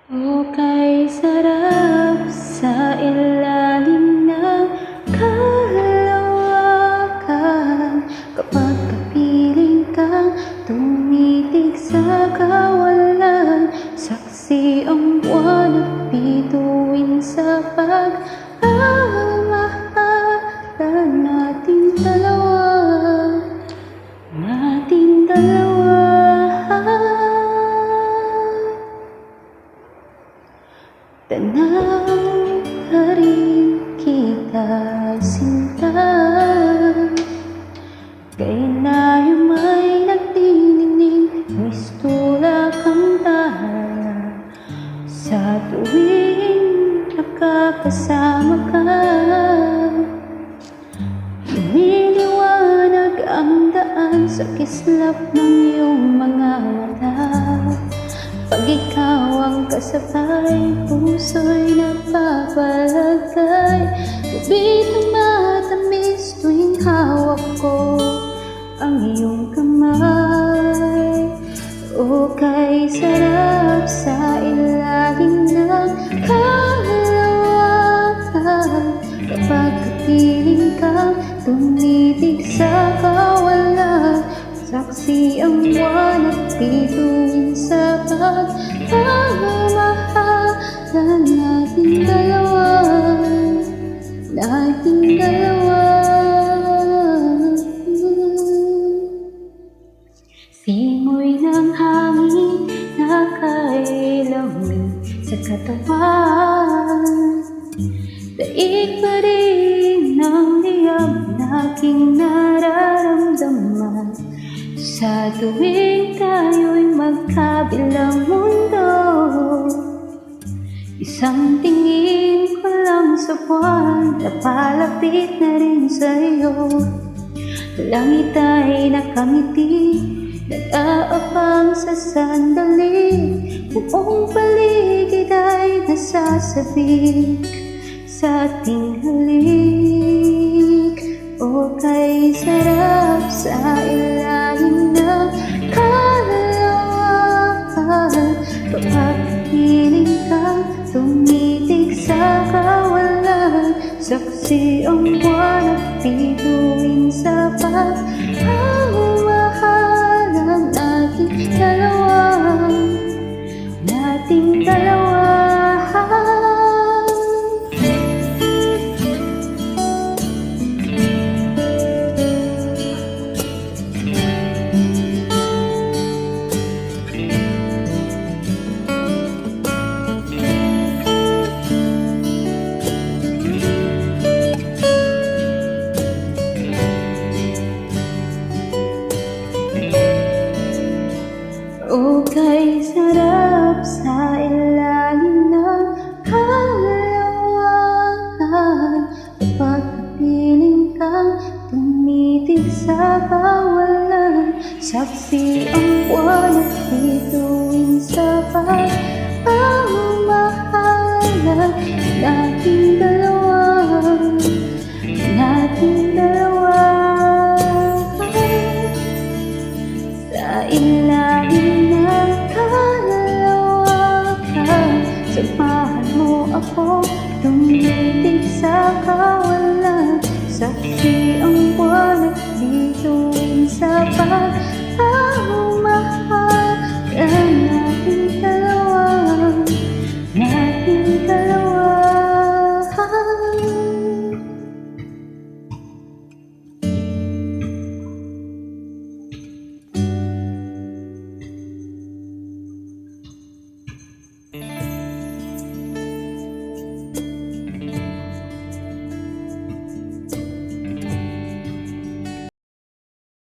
O kay sarap sa ilalim ng kalawakan kapag kapiling kang tumitig sa kawalan. Saksi ang buwan at bituin sa pag-amahalan nating dalawa, nating dalawa. Tanaw pa rin kita, sinta, kay na yung may nagtininig, mistula kang tahan sa tuwing nakakasama ka. Lumiliwanag ang daan sa kislap ng iyong mga mata. Pag ikaw ang kasabay, puso'y napapalagay. Bibitang matamis tuwing hawak ko ang iyong kamay. O kay sarap sa ilalim ng kalawakan kapag kapiling kang tumitig sa kawalan. Saksi ang buwan at bituin sa pag-amahalan nating dalawa, nating dalawa. Simoy ng hangin nakailamin sa katawan, daig pa rin ng liyab na aking nararamdaman. Sa tuwing tayo'y magkabilang mundo, isang tingin ko lang sa buwan, napalapit na rin sa'yo. Langit ay nakangiti, nag-aabang sa sandali, buong paligid ay nasasabik sa ating halik. O kay sarap sa ilalim ng kalawakan kapag kapiling kang tumitig sa kawalan. Saksi ang buwan at bituin sa pag-amahalan nating dalawa, nating dalawa. O kay sarap sa ilalim ng kalawakan kapag kapiling kang tumitig sa kawalan. Saksi ang buwan at bituin sa pag